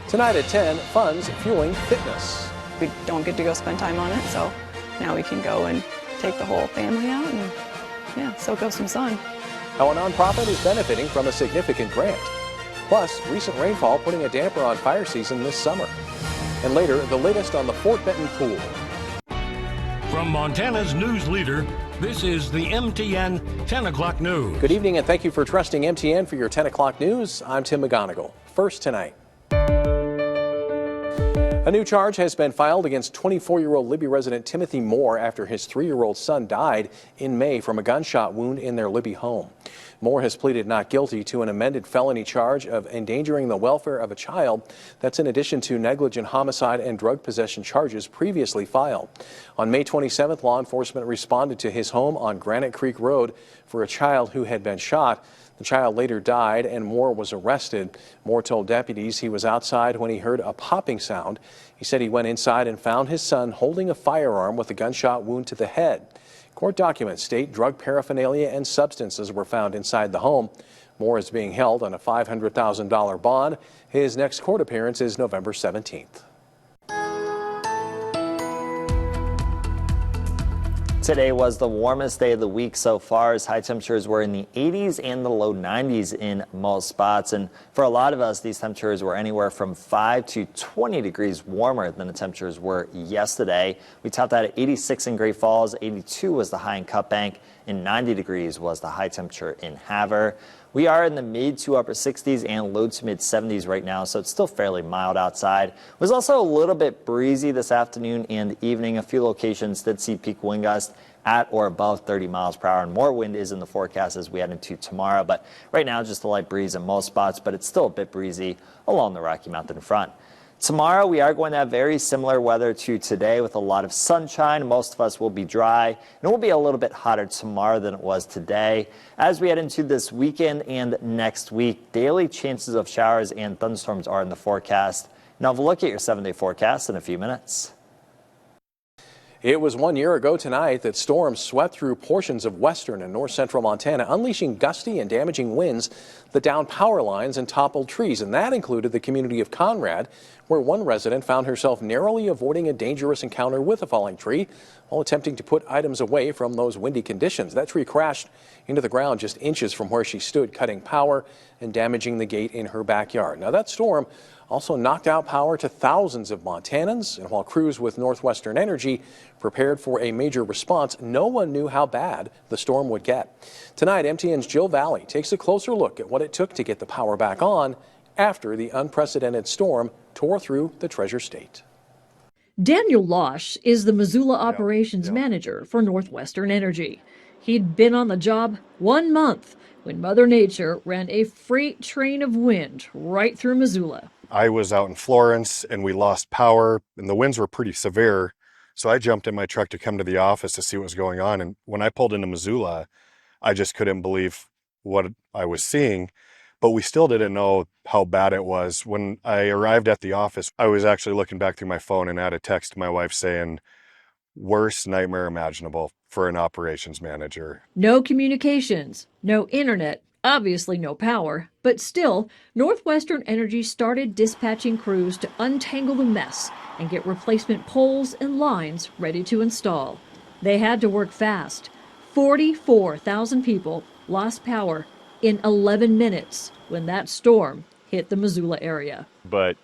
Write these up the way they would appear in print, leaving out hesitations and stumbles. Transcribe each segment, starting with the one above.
Tonight at 10, funds fueling fitness. We don't get to go spend time on it, so now we can go and take the whole family out and soak up some sun. How a nonprofit is benefiting from a significant grant. Plus, recent rainfall putting a damper on fire season this summer. And later, the latest on the Fort Benton pool. From Montana's news leader, this is the MTN 10 o'clock news. Good evening and thank you for trusting MTN for your 10 o'clock news. I'm Tim McGonigal. First tonight. A new charge has been filed against 24-year-old Libby resident Timothy Moore after his 3-year-old son died in May from a gunshot wound in their Libby home. Moore has pleaded not guilty to an amended felony charge of endangering the welfare of a child. That's in addition to negligent homicide and drug possession charges previously filed. On May 27th, law enforcement responded to his home on Granite Creek Road for a child who had been shot. The child later died and Moore was arrested. Moore told deputies he was outside when he heard a popping sound. He said he went inside and found his son holding a firearm with a gunshot wound to the head. Court documents state drug paraphernalia and substances were found inside the home. Moore is being held on a $500,000 bond. His next court appearance is November 17th. Today was the warmest day of the week so far, as high temperatures were in the 80s and the low 90s in most spots. And for a lot of us, these temperatures were anywhere from 5 to 20 degrees warmer than the temperatures were yesterday. We topped out at 86 in Great Falls, 82 was the high in Cut Bank, and 90 degrees was the high temperature in Havre. We are in the mid to upper 60s and low to mid 70s right now, so it's still fairly mild outside. It was also a little bit breezy this afternoon and evening. A few locations did see peak wind gusts at or above 30 miles per hour, and more wind is in the forecast as we head into tomorrow. But right now, just a light breeze in most spots, but it's still a bit breezy along the Rocky Mountain front. Tomorrow, we are going to have very similar weather to today with a lot of sunshine. Most of us will be dry, and it will be a little bit hotter tomorrow than it was today. As we head into this weekend and next week, daily chances of showers and thunderstorms are in the forecast. Now, have a look at your 7-day forecast in a few minutes. It was 1 year ago tonight that storms swept through portions of western and north central Montana, unleashing gusty and damaging winds that downed power lines and toppled trees. And that included the community of Conrad, where one resident found herself narrowly avoiding a dangerous encounter with a falling tree while attempting to put items away from those windy conditions. That tree crashed into the ground just inches from where she stood, cutting power and damaging the gate in her backyard. Now, that storm also knocked out power to thousands of Montanans, and while crews with Northwestern Energy prepared for a major response, no one knew how bad the storm would get. Tonight, MTN's Jill Valley takes a closer look at what it took to get the power back on after the unprecedented storm tore through the Treasure State. Daniel Losh is the Missoula operations manager for Northwestern Energy. He'd been on the job 1 month when Mother Nature ran a freight train of wind right through Missoula. I was out in Florence and we lost power and the winds were pretty severe. So I jumped in my truck to come to the office to see what was going on. And when I pulled into Missoula, I just couldn't believe what I was seeing. But we still didn't know how bad it was. When I arrived at the office, I was actually looking back through my phone and had a text to my wife saying, worst nightmare imaginable for an operations manager. No communications, no internet, obviously no power, but still, Northwestern Energy started dispatching crews to untangle the mess and get replacement poles and lines ready to install. They had to work fast. 44,000 people lost power in 11 minutes when that storm hit the Missoula area. But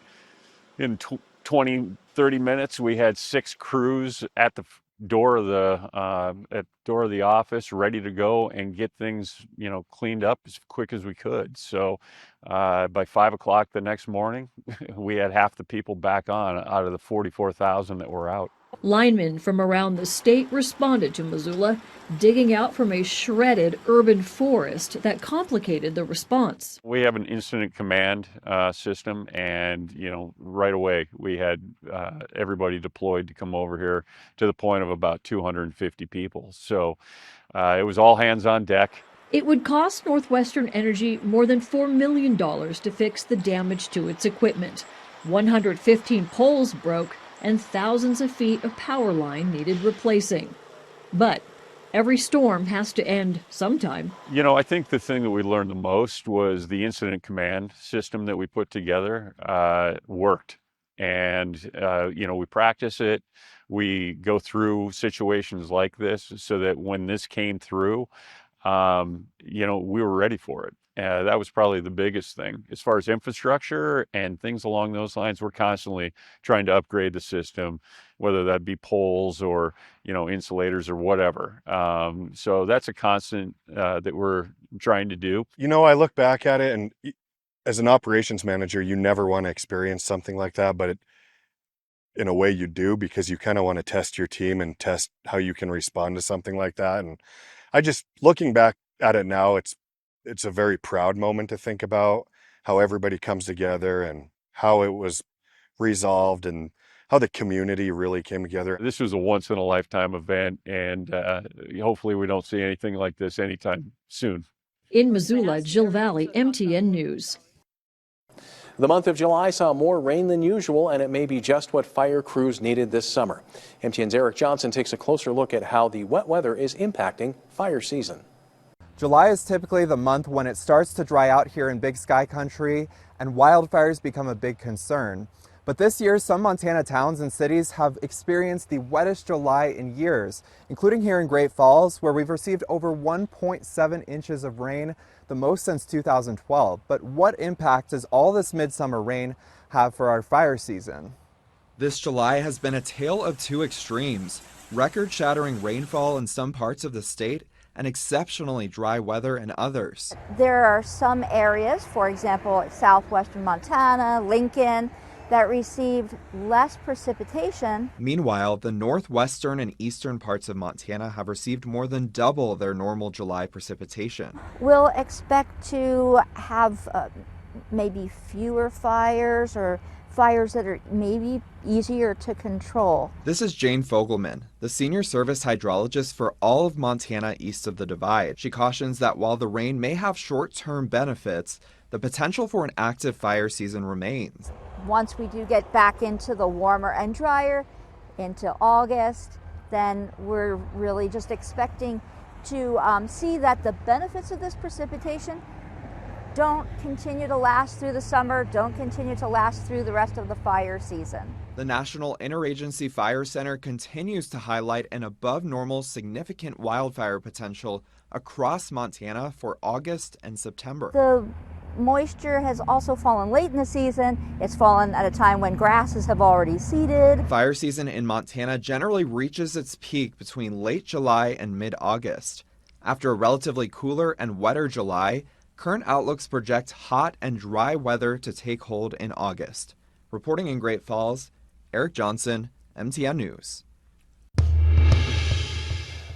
in 20, 30 minutes, we had 6 crews at the door of the office ready to go and get things, cleaned up as quick as we could. So by 5 o'clock the next morning, we had half the people back on out of the 44,000 that were out. Linemen from around the state responded to Missoula, digging out from a shredded urban forest that complicated the response. We have an incident command system, and right away we had everybody deployed to come over here, to the point of about 250 people. So it was all hands on deck. It would cost Northwestern Energy more than $4 million to fix the damage to its equipment. 115 poles broke and thousands of feet of power line needed replacing. But Every storm has to end sometime. You know, I think the thing that we learned the most was the incident command system that we put together worked. And, you know, we practice it. We go through situations like this so that when this came through, you know, we were ready for it. That was probably the biggest thing. As far as infrastructure and things along those lines, we're constantly trying to upgrade the system, whether that be poles or, you know, insulators or whatever. So that's a constant that we're trying to do. You know, I look back at it, and as an operations manager, you never want to experience something like that, but in a way you do, because you kind of want to test your team and test how you can respond to something like that. And I just, looking back at it now, it's a very proud moment to think about how everybody comes together and how it was resolved and how the community really came together. This was a once in a lifetime event, and hopefully we don't see anything like this anytime soon. In Missoula, Jill Valley, MTN News. The month of July saw more rain than usual, and it may be just what fire crews needed this summer. MTN's Eric Johnson takes a closer look at how the wet weather is impacting fire season. July is typically the month when it starts to dry out here in Big Sky Country and wildfires become a big concern. But this year, some Montana towns and cities have experienced the wettest July in years, including here in Great Falls, where we've received over 1.7 inches of rain, the most since 2012. But what impact does all this midsummer rain have for our fire season? This July has been a tale of two extremes: record-shattering rainfall in some parts of the state and exceptionally dry weather in others. There are some areas, for example, southwestern Montana, Lincoln, that received less precipitation. Meanwhile, the northwestern and eastern parts of Montana have received more than double their normal July precipitation. We'll expect to have maybe fewer fires, or fires that are maybe easier to control. This is Jane Fogelman, the senior service hydrologist for all of Montana east of the Divide. She cautions that while the rain may have short-term benefits, the potential for an active fire season remains. Once we do get back into the warmer and drier, into August, then we're really just expecting to see that the benefits of this precipitation don't continue to last through the summer, don't continue to last through the rest of the fire season. The National Interagency Fire Center continues to highlight an above normal significant wildfire potential across Montana for August and September. The moisture has also fallen late in the season. It's fallen at a time when grasses have already seeded. Fire season in Montana generally reaches its peak between late July and mid-August. After a relatively cooler and wetter July, current outlooks project hot and dry weather to take hold in August. Reporting in Great Falls, Eric Johnson, MTN News.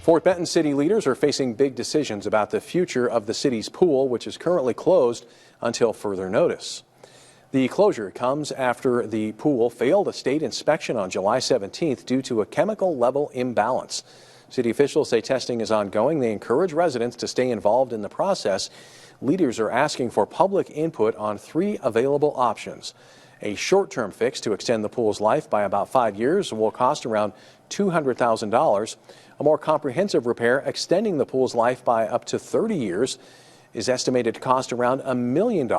Fort Benton city leaders are facing big decisions about the future of the city's pool, which is currently closed until further notice. The closure comes after the pool failed a state inspection on July 17th due to a chemical level imbalance. City officials say testing is ongoing. They encourage residents to stay involved in the process. Leaders are asking for public input on 3 available options. A short-term fix to extend the pool's life by about 5 years will cost around $200,000. A more comprehensive repair extending the pool's life by up to 30 years is estimated to cost around $1 million,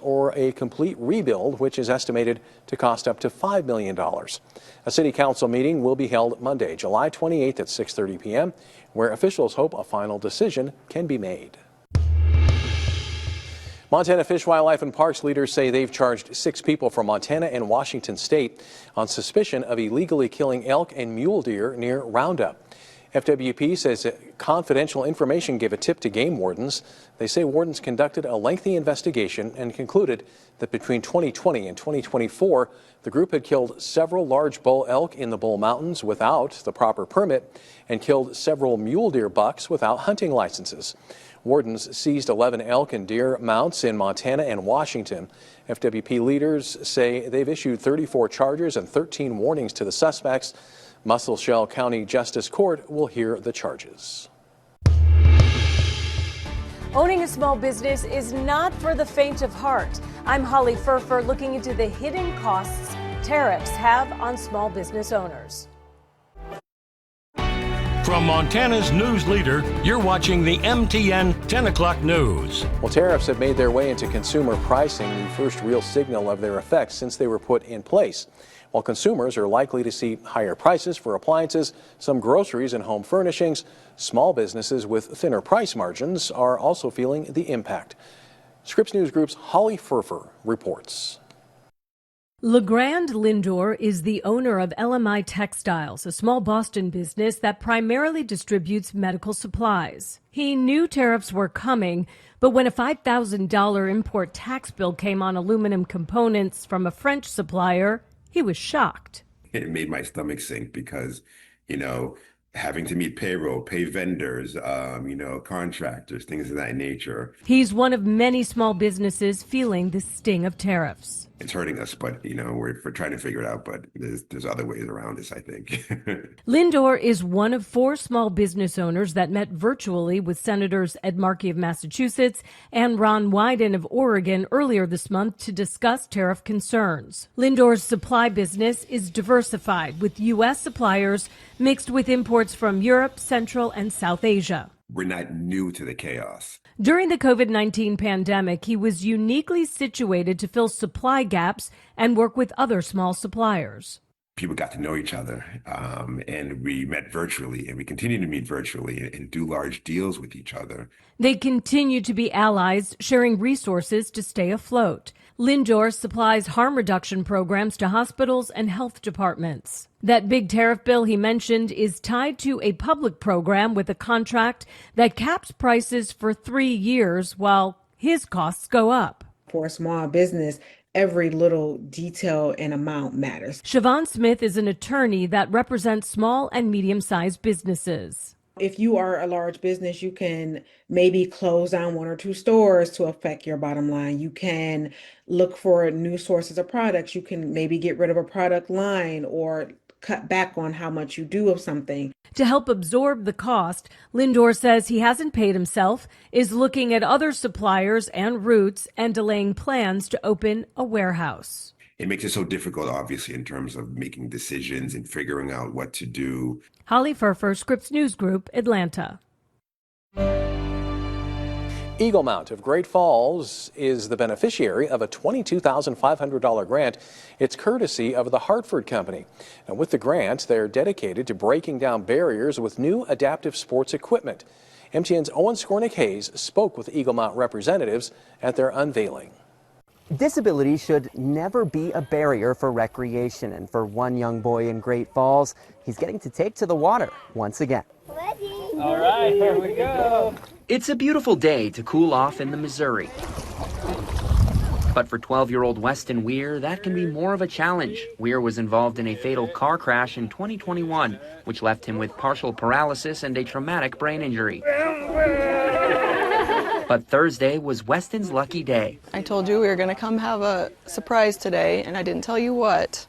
or a complete rebuild, which is estimated to cost up to $5 million. A city council meeting will be held Monday, July 28th at 6:30 p.m., where officials hope a final decision can be made. Montana Fish, Wildlife and Parks leaders say they've charged 6 people from Montana and Washington state on suspicion of illegally killing elk and mule deer near Roundup. FWP says confidential information gave a tip to game wardens. They say wardens conducted a lengthy investigation and concluded that between 2020 and 2024, the group had killed several large bull elk in the Bull Mountains without the proper permit and killed several mule deer bucks without hunting licenses. Wardens seized 11 elk and deer mounts in Montana and Washington. FWP leaders say they've issued 34 charges and 13 warnings to the suspects. Musselshell County Justice Court will hear the charges. Owning a small business is not for the faint of heart. I'm Holly Furfer, looking into the hidden costs tariffs have on small business owners. From Montana's news leader, you're watching the MTN 10 o'clock news. Well, tariffs have made their way into consumer pricing, the first real signal of their effects since they were put in place. While consumers are likely to see higher prices for appliances, some groceries and home furnishings, small businesses with thinner price margins are also feeling the impact. Scripps News Group's Holly Furfer reports. LeGrand Lindor is the owner of LMI Textiles, a small Boston business that primarily distributes medical supplies. He knew tariffs were coming, but when a $5,000 import tax bill came on aluminum components from a French supplier, he was shocked. It made my stomach sink because, having to meet payroll, pay vendors, contractors, things of that nature. He's one of many small businesses feeling the sting of tariffs. It's hurting us, but, we're trying to figure it out, but there's other ways around this, I think. Lindor is one of 4 small business owners that met virtually with Senators Ed Markey of Massachusetts and Ron Wyden of Oregon earlier this month to discuss tariff concerns. Lindor's supply business is diversified with U.S. suppliers mixed with imports from Europe, Central, and South Asia. We're not new to the chaos. During the COVID-19 pandemic, he was uniquely situated to fill supply gaps and work with other small suppliers. People got to know each other, and we met virtually, and we continue to meet virtually and do large deals with each other. They continue to be allies, sharing resources to stay afloat. Lindor supplies harm reduction programs to hospitals and health departments. That big tariff bill he mentioned is tied to a public program with a contract that caps prices for 3 years while his costs go up. For a small business, every little detail and amount matters. Siobhan Smith is an attorney that represents small and medium-sized businesses. If you are a large business, you can maybe close down 1 or 2 stores to affect your bottom line. You can look for new sources of products. You can maybe get rid of a product line or cut back on how much you do of something. To help absorb the cost, Lindor says he hasn't paid himself, is looking at other suppliers and routes, and delaying plans to open a warehouse. It makes it so difficult, obviously, in terms of making decisions and figuring out what to do. Holly Furfer, Scripps News Group, Atlanta. Eagle Mount of Great Falls is the beneficiary of a $22,500 grant. It's courtesy of the Hartford Company. And with the grant, they're dedicated to breaking down barriers with new adaptive sports equipment. MTN's Owen Skornick-Hayes spoke with Eagle Mount representatives at their unveiling. Disability should never be a barrier for recreation, and for one young boy in Great Falls, he's getting to take to the water once again. All right, here we go. It's a beautiful day to cool off in the Missouri. But for 12-year-old Weston Weir, that can be more of a challenge. Weir was involved in a fatal car crash in 2021, which left him with partial paralysis and a traumatic brain injury. But Thursday was Weston's lucky day. I told you we were going to come have a surprise today, and I didn't tell you what.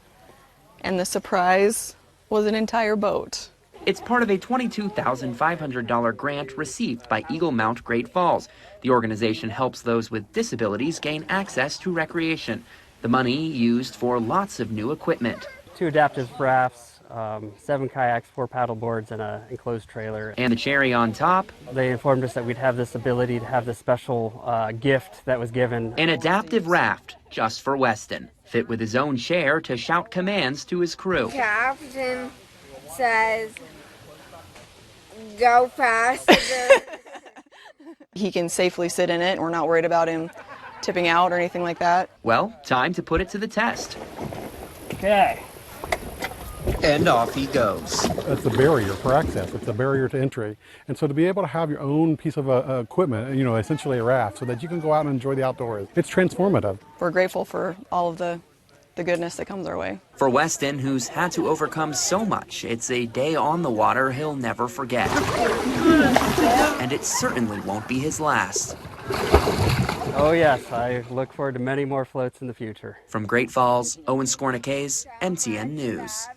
And the surprise was an entire boat. It's part of a $22,500 grant received by Eagle Mount Great Falls. The organization helps those with disabilities gain access to recreation. The money used for lots of new equipment. 2 adaptive rafts, 7 kayaks, 4 paddle boards, and an enclosed trailer. And the cherry on top, they informed us that we'd have this ability to have this special gift that was given. An adaptive raft just for Weston, fit with his own chair to shout commands to his crew. Captain says, go faster. He can safely sit in it. We're not worried about him tipping out or anything like that. Well, time to put it to the test. Okay. And off he goes. It's a barrier for access. It's a barrier to entry. And so to be able to have your own piece of equipment, essentially a raft, so that you can go out and enjoy the outdoors, it's transformative. We're grateful for all of the goodness that comes our way. For Weston, who's had to overcome so much, it's a day on the water he'll never forget. And it certainly won't be his last. Oh yes, I look forward to many more floats in the future. From Great Falls, Owen Skornick-Hayes, MTN News.